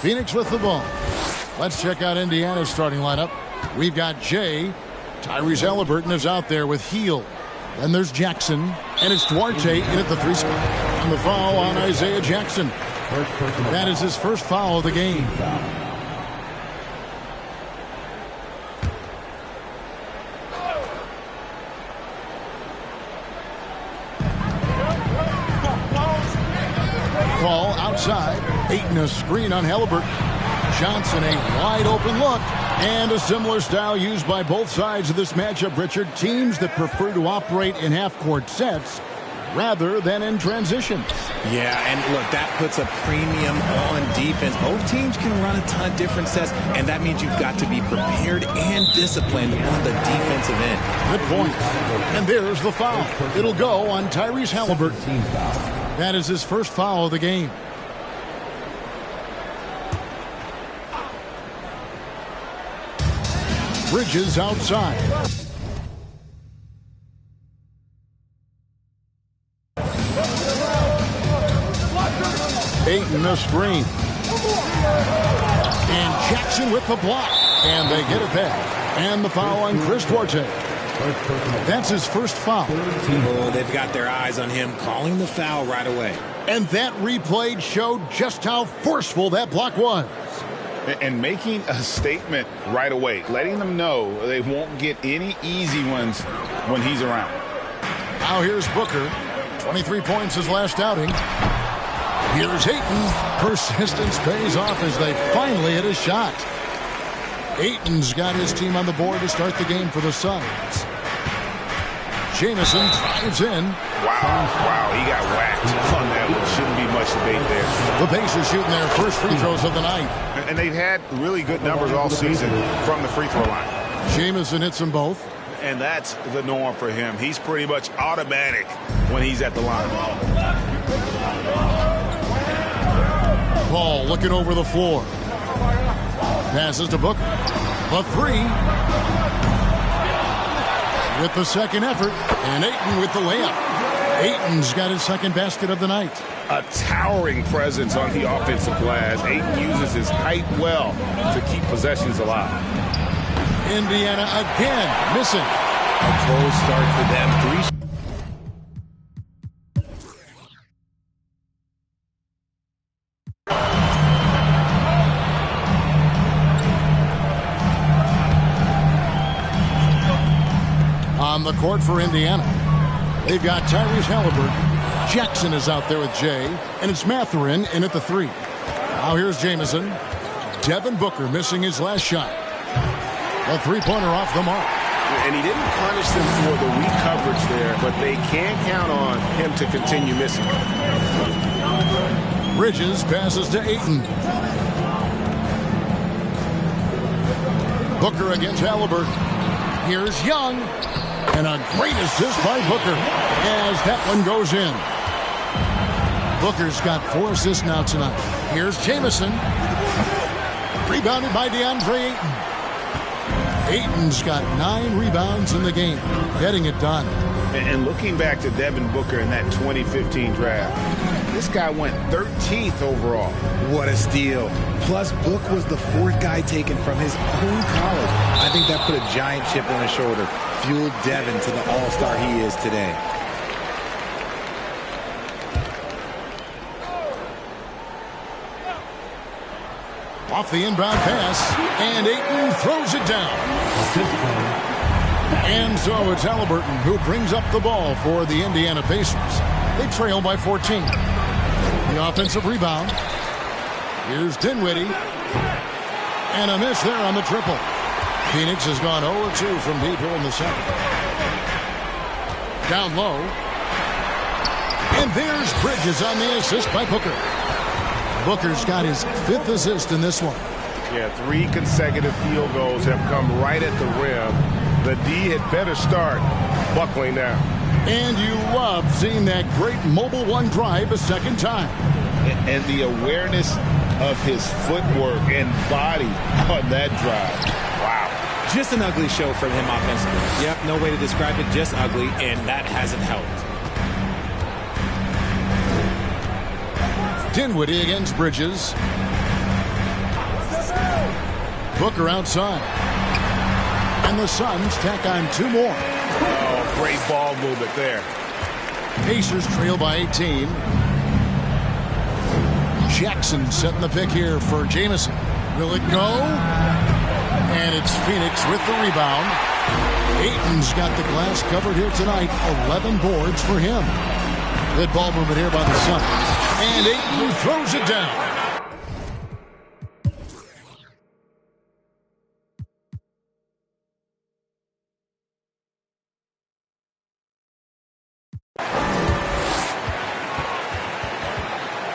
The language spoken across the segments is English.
Phoenix with the ball. Let's check out Indiana's starting lineup. We've got Jay. Tyrese Halliburton is out there with Heel. Then there's Jackson. And it's Duarte in at the 3 spot. And the foul on Isaiah Jackson. That is his first foul of the game. Call outside. Ayton a screen on Halliburton. Johnson a wide open look. And a similar style used by both sides of this matchup, Richard. Teams that prefer to operate in half-court sets rather than in transition. Yeah, and look, that puts a premium on defense. Both teams can run a ton of different sets, and that means you've got to be prepared and disciplined on the defensive end. Good point. And there's the foul. It'll go on Tyrese Halliburton. That is his first foul of the game. Bridges outside. Ayton a screen. And Jackson with the block. And they get it back. And the foul on Chris Duarte. That's his first foul. Oh, they've got their eyes on him, calling the foul right away. And that replay showed just how forceful that block was. And making a statement right away, letting them know they won't get any easy ones when he's around. Now here's Booker. 23 points his last outing. Here's Ayton. Persistence pays off as they finally hit a shot. Ayton's got his team on the board to start the game for the Suns. Jamison drives in. Wow, he got whacked on that one. Shouldn't be much debate there. The Pacers shooting their first free throws of the night. And they've had really good numbers all season from the free throw line. Jamison hits them both. And that's the norm for him. He's pretty much automatic when he's at the line. Paul looking over the floor. Passes to Booker. A three. With the second effort. And Ayton with the layup. Ayton's got his second basket of the night. A towering presence on the offensive glass. Ayton uses his height well to keep possessions alive. Indiana again missing. A cold start for them. On the court for Indiana, they've got Tyrese Halliburton. Jackson is out there with Jay, and it's Mathurin in at the 3. Now here's Jamison. Devin Booker missing his last shot. A three-pointer off the mark. And he didn't punish them for the weak coverage there, but they can count on him to continue missing. Bridges passes to Ayton. Booker against Halliburton. Here's Young. And a great assist by Booker as that one goes in. Booker's got 4 assists now tonight. Here's Jamison. Rebounded by DeAndre Ayton. Ayton's got 9 rebounds in the game, getting it done. And looking back to Devin Booker in that 2015 draft, this guy went 13th overall. What a steal. Plus, Book was the 4th guy taken from his own college. I think that put a giant chip on his shoulder, fueled Devin to the all-star he is today. Off the inbound pass, and Ayton throws it down. And so it's Halliburton who brings up the ball for the Indiana Pacers. They trail by 14. The offensive rebound. Here's Dinwiddie. And a miss there on the triple. Phoenix has gone 0-2 from deep here in the second. Down low. And there's Bridges on the assist by Booker. Booker's got his 5th assist in this one. Yeah, 3 consecutive field goals have come right at the rim. The D had better start buckling down. And you love seeing that great mobile one drive a second time. And the awareness of his footwork and body on that drive. Wow. Just an ugly show from him offensively. Yep, no way to describe it, just ugly, and that hasn't helped. Dinwiddie against Bridges. Booker outside. And the Suns tack on 2 more. Oh, great ball movement there. Pacers trail by 18. Jackson setting the pick here for Jamison. Will it go? And it's Phoenix with the rebound. Ayton's got the glass covered here tonight. 11 boards for him. Good ball movement here by the Suns. And Ayton throws it down.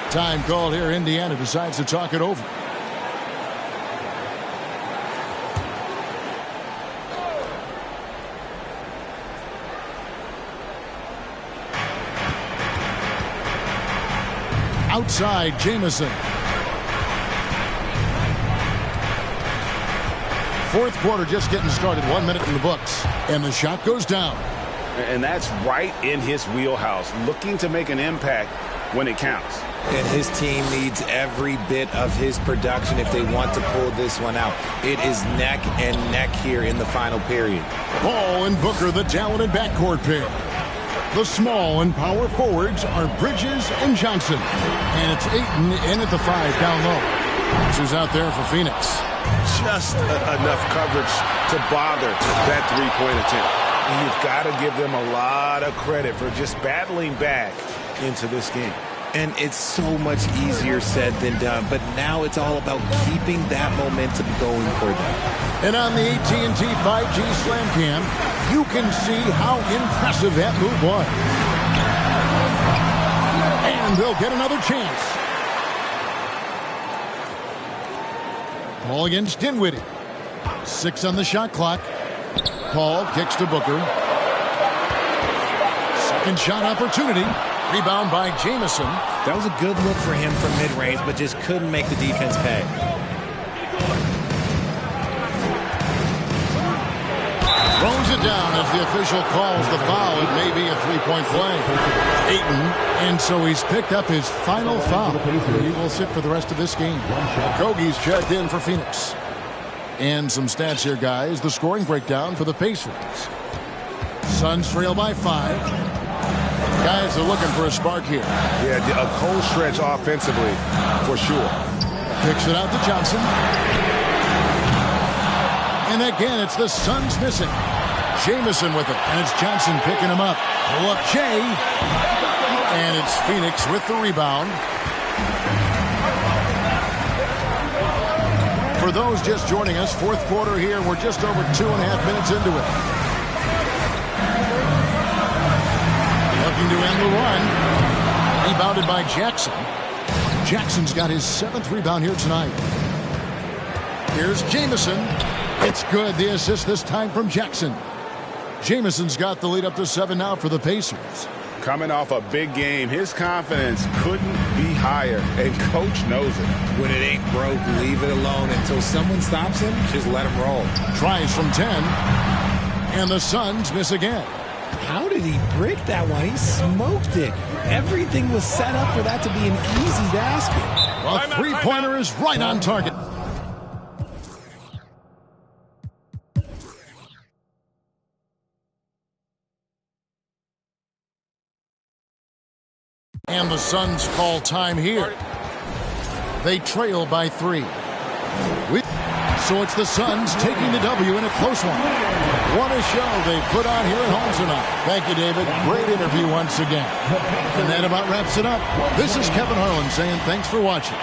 Time called here. Indiana decides to talk it over. Outside, Jamison. Fourth quarter just getting started. 1 minute in the books. And the shot goes down. And that's right in his wheelhouse. Looking to make an impact when it counts. And his team needs every bit of his production if they want to pull this one out. It is neck and neck here in the final period. Ball and Booker, the talented backcourt pair. The small and power forwards are Bridges and Johnson. And it's Ayton in at the 5 down low. This is out there for Phoenix. Just enough coverage to bother that three-point attempt. And you've got to give them a lot of credit for just battling back into this game. And it's so much easier said than done, but now it's all about keeping that momentum going for them. And on the AT&T 5G Slam Cam, you can see how impressive that move was. And they'll get another chance. Paul against Dinwiddie. 6 on the shot clock. Paul kicks to Booker. Second shot opportunity. Rebound by Jamison. That was a good look for him from mid-range, but just couldn't make the defense pay. Throws it down as the official calls the foul. It may be a three-point play. Ayton, and so he's picked up his final foul. He will sit for the rest of this game. Okogie's checked in for Phoenix. And some stats here, guys. The scoring breakdown for the Pacers. Suns trail by 5. Guys are looking for a spark here. Yeah, a cold stretch offensively, for sure. Kicks it out to Johnson. And again, it's the Suns missing. Jamison with it, and it's Johnson picking him up. Pull up Jay. And it's Phoenix with the rebound. For those just joining us, fourth quarter here. We're just over 2.5 minutes into it. Looking to end the run. Rebounded by Jackson. Jackson's got his 7th rebound here tonight. Here's Jamison. It's good. The assist this time from Jackson. Jamison's got the lead up to 7 now for the Pacers. Coming off a big game, his confidence couldn't be higher, and coach knows it. When it ain't broke, leave it alone until someone stops him. Just let him roll. Tries from 10. And the Suns miss again. How did he break that one? He smoked it. Everything was set up for that to be an easy basket. A three-pointer is right on target. And the Suns call time here. They trail by 3. So it's the Suns taking the W in a close one. What a show they put on here at home tonight. Thank you, David. Great interview once again. And that about wraps it up. This is Kevin Harlan saying thanks for watching.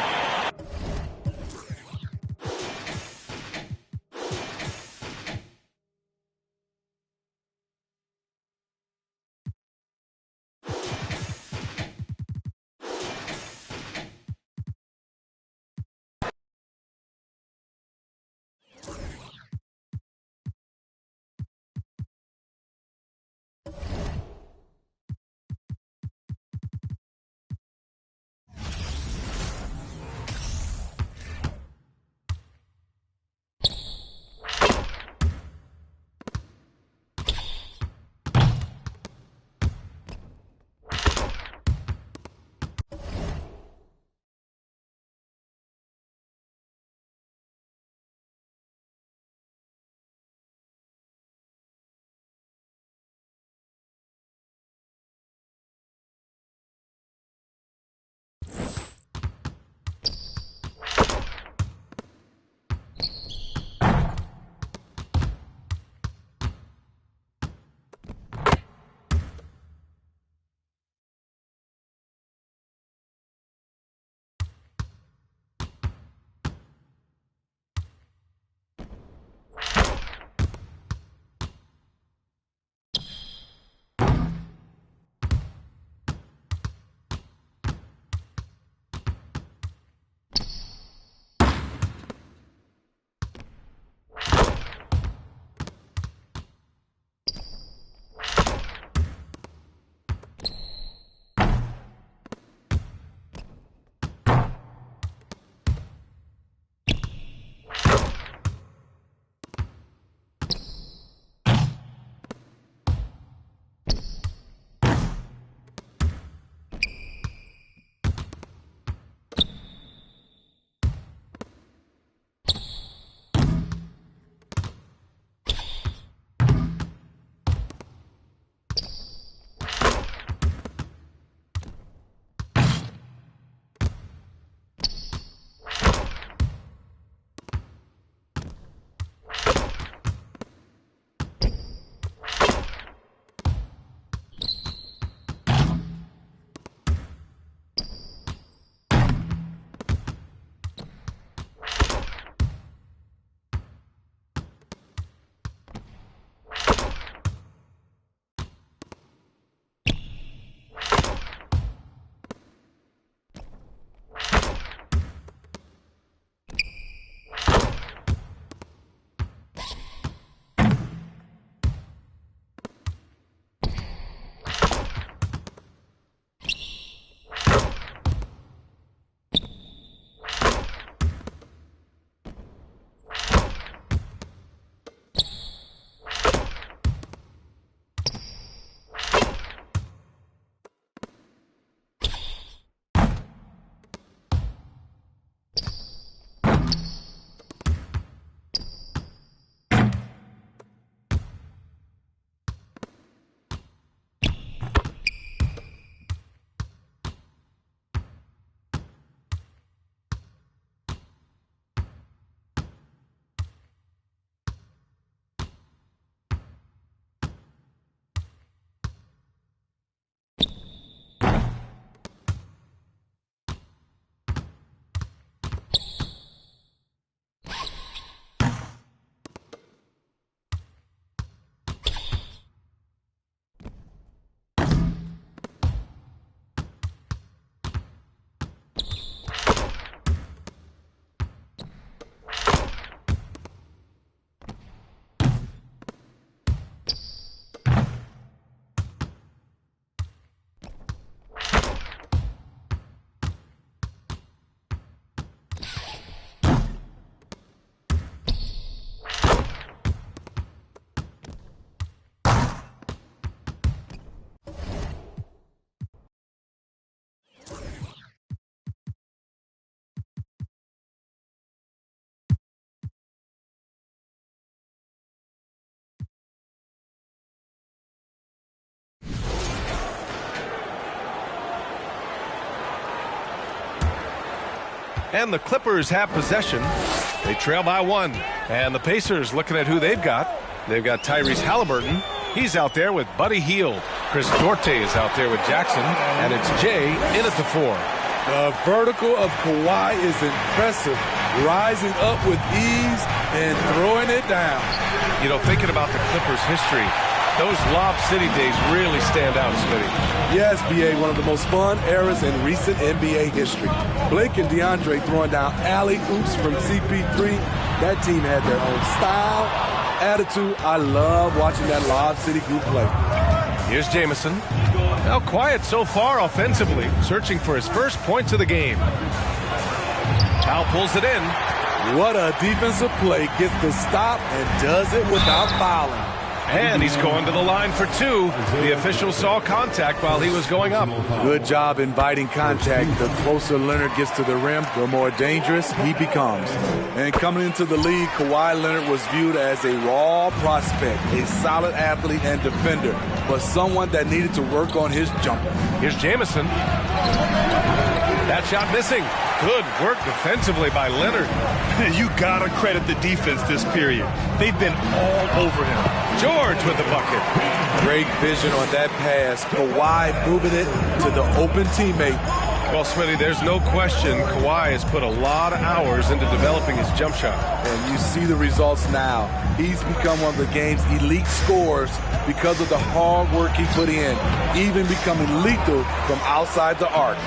And the Clippers have possession. They trail by 1. And the Pacers looking at who they've got. They've got Tyrese Halliburton. He's out there with Buddy Hield. Chris Duarte is out there with Jackson. And it's Jay in at the 4. The vertical of Kawhi is impressive. Rising up with ease and throwing it down. You know, thinking about the Clippers' history, those Lob City days really stand out, Smitty. Yes, B.A., one of the most fun eras in recent NBA history. Blake and DeAndre throwing down alley-oops from CP3. That team had their own style, attitude. I love watching that Lob City group play. Here's Jamison. Now quiet so far offensively, searching for his first points of the game. Powell pulls it in. What a defensive play. Gets the stop and does it without fouling. And he's going to the line for 2. The official saw contact while he was going up. Good job inviting contact. The closer Leonard gets to the rim, the more dangerous he becomes. And coming into the league, Kawhi Leonard was viewed as a raw prospect, a solid athlete and defender, but someone that needed to work on his jumper. Here's Jamison. That shot missing. Good work defensively by Leonard. You gotta credit the defense this period. They've been all over him. George with the bucket. Great vision on that pass. Kawhi moving it to the open teammate. Well, Smitty, there's no question Kawhi has put a lot of hours into developing his jump shot. And you see the results now. He's become one of the game's elite scorers because of the hard work he put in, even becoming lethal from outside the arc.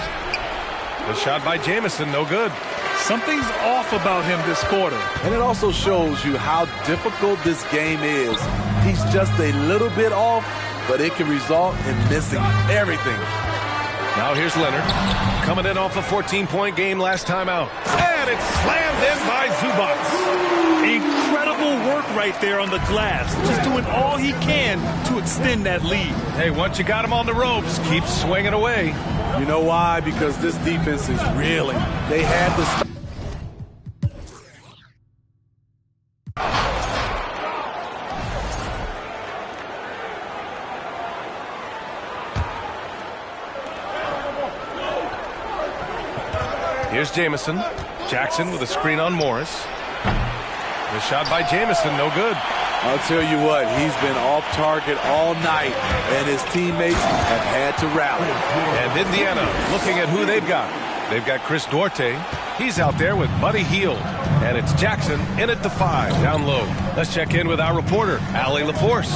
The shot by Jamison, no good. Something's off about him this quarter. And it also shows you how difficult this game is. He's just a little bit off, but it can result in missing everything. Now here's Leonard, coming in off a 14-point game last time out. And it's slammed in by Zubac. Incredible work right there on the glass. Just doing all he can to extend that lead. Hey, once you got him on the ropes, keep swinging away. You know why? Because this defense is reeling. They had the... Here's Jamison. Jackson with a screen on Morris. The shot by Jamison, no good. I'll tell you what, he's been off target all night, and his teammates have had to rally. And Indiana looking at who they've got. They've got Chris Duarte. He's out there with Buddy Hield. And it's Jackson in at the 5, down low. Let's check in with our reporter, Allie LaForce.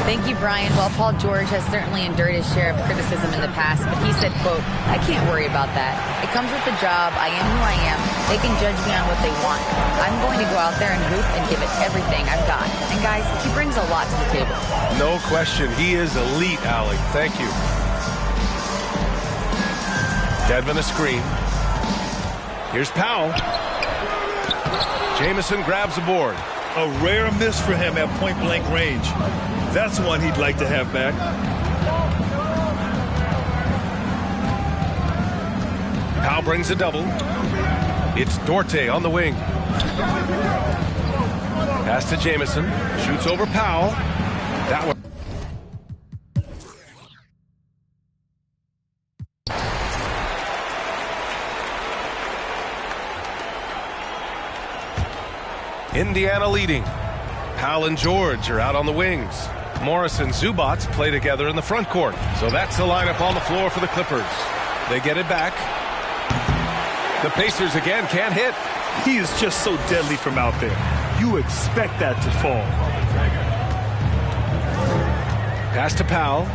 Thank you, Brian. Well, Paul George has certainly endured his share of criticism in the past, but he said, quote, "I can't worry about that. It comes with the job. I am who I am. They can judge me on what they want. I'm going to go out there and hoop and give it everything I've got." And guys, he brings a lot to the table. No question. He is elite, Allie. Thank you. Dedmon a screen. Here's Powell. Jamison grabs the board. A rare miss for him at point-blank range. That's one he'd like to have back. Powell brings a double. It's Duarte on the wing. Pass to Jamison. Shoots over Powell. That one. Indiana leading. Powell and George are out on the wings. Morris and Zubac play together in the front court. So that's the lineup on the floor for the Clippers. They get it back. The Pacers again can't hit. He is just so deadly from out there. You expect that to fall. Pass to Powell.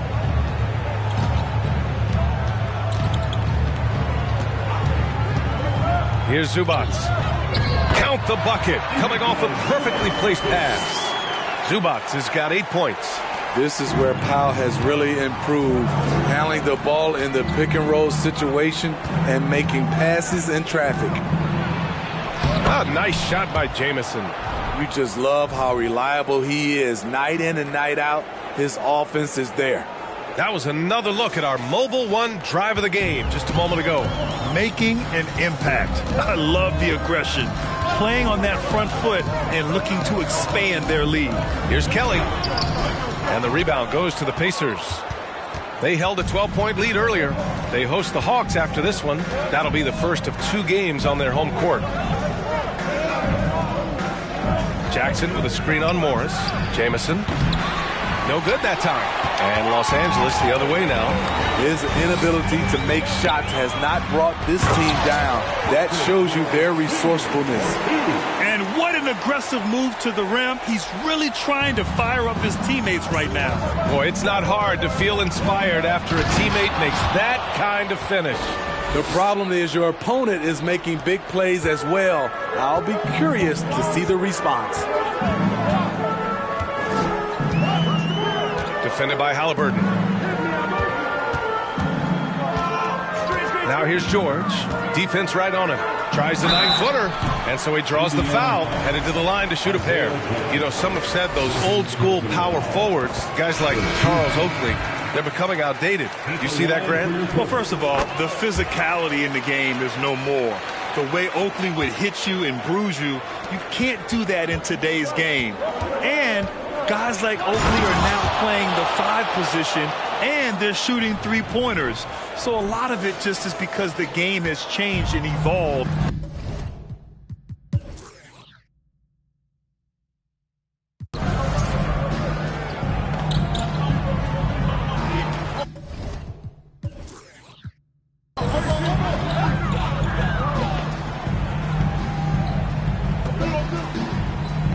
Here's Zubac. Count the bucket, coming off a perfectly placed pass. Zubac has got 8 points. This is where Powell has really improved, handling the ball in the pick-and-roll situation and making passes in traffic. A nice shot by Jamison. You just love how reliable he is. Night in and night out, his offense is there. That was another look at our Mobile One drive of the game just a moment ago. Making an impact. I love the aggression. Playing on that front foot and looking to expand their lead. Here's Kelly. And the rebound goes to the Pacers. They held a 12-point lead earlier. They host the Hawks after this one. That'll be the first of 2 games on their home court. Jackson with a screen on Morris. Jamison. No good that time. And Los Angeles the other way now. His inability to make shots has not brought this team down. That shows you their resourcefulness. And what an aggressive move to the rim. He's really trying to fire up his teammates right now. Boy, it's not hard to feel inspired after a teammate makes that kind of finish. The problem is your opponent is making big plays as well. I'll be curious to see the response. Defended by Halliburton. Now here's George. Defense right on him. Tries the 9-footer. And so he draws the foul. Headed to the line to shoot a pair. You know, some have said those old school power forwards, guys like Charles Oakley, they're becoming outdated. You see that, Grant? Well, first of all, the physicality in the game is no more. The way Oakley would hit you and bruise you, you can't do that in today's game. And guys like Oakley are now playing the 5 position, and they're shooting 3-pointers. So a lot of it just is because the game has changed and evolved.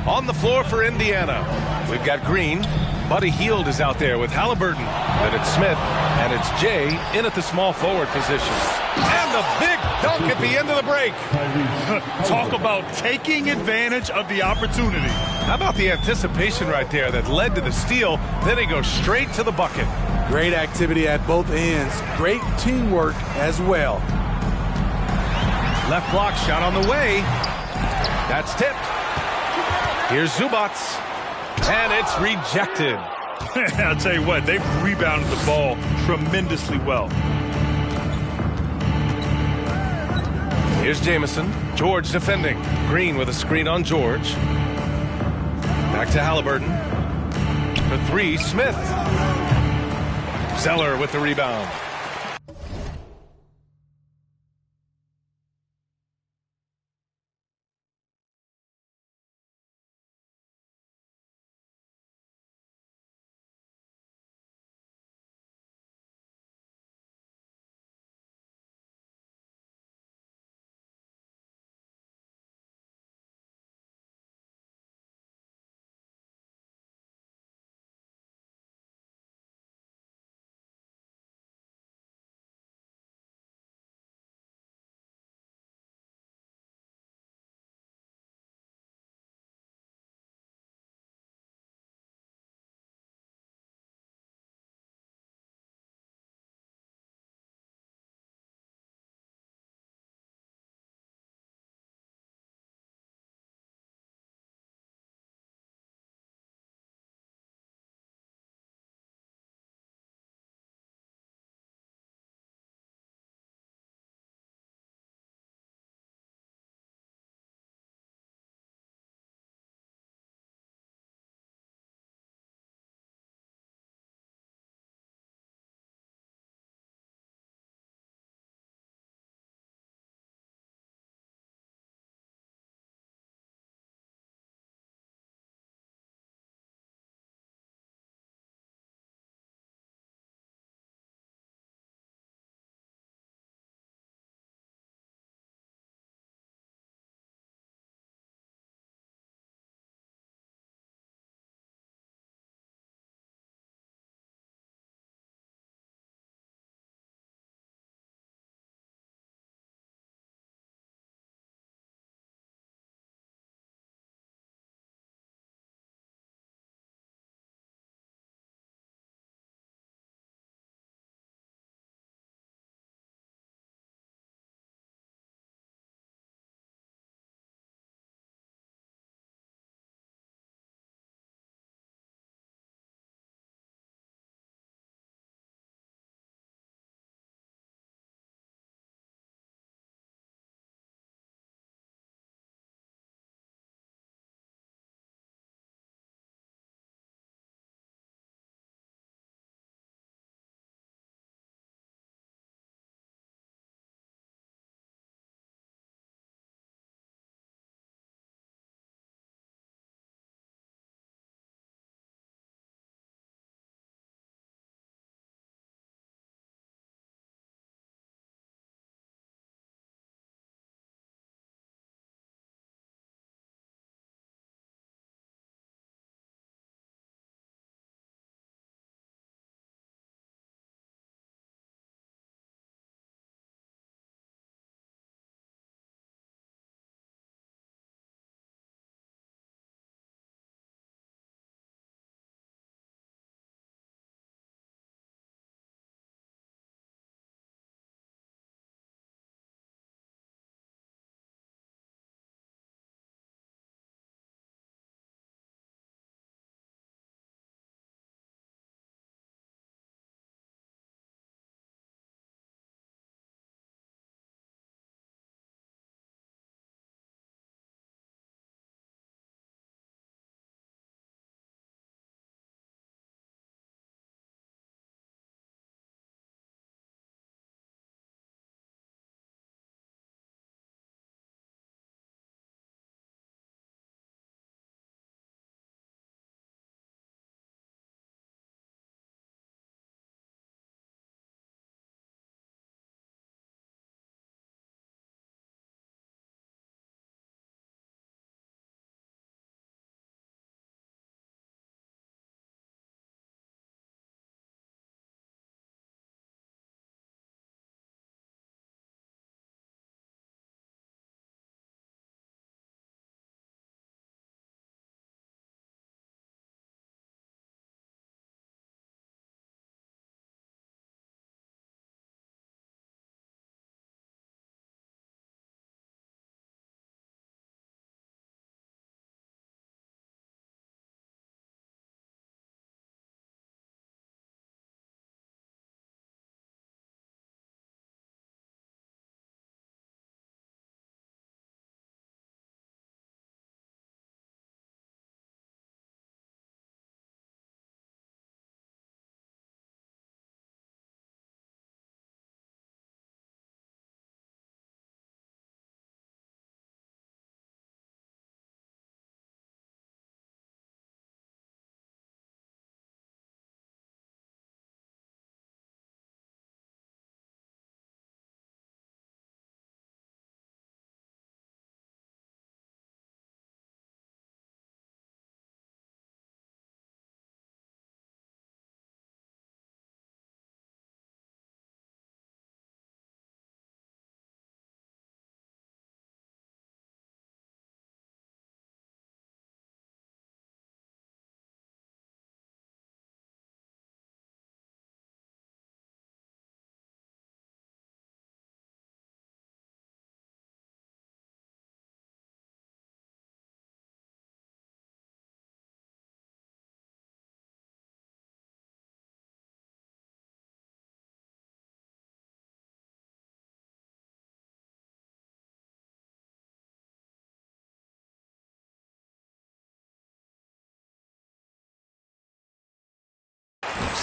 On the floor for Indiana, we've got Green. Buddy Hield is out there with Halliburton. Then it's Smith, and it's Jay in at the small forward position. And the big dunk at the end of the break. Talk about taking advantage of the opportunity. How about the anticipation right there that led to the steal? Then he goes straight to the bucket. Great activity at both ends. Great teamwork as well. Left block shot on the way. That's tipped. Here's Zubac. And it's rejected. I'll tell you what, they've rebounded the ball tremendously well. Here's Jamison. George defending. Green with a screen on George. Back to Halliburton. For 3, Smith. Zeller with the rebound.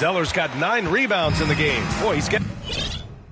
Zeller's got 9 rebounds in the game. Boy, he's getting...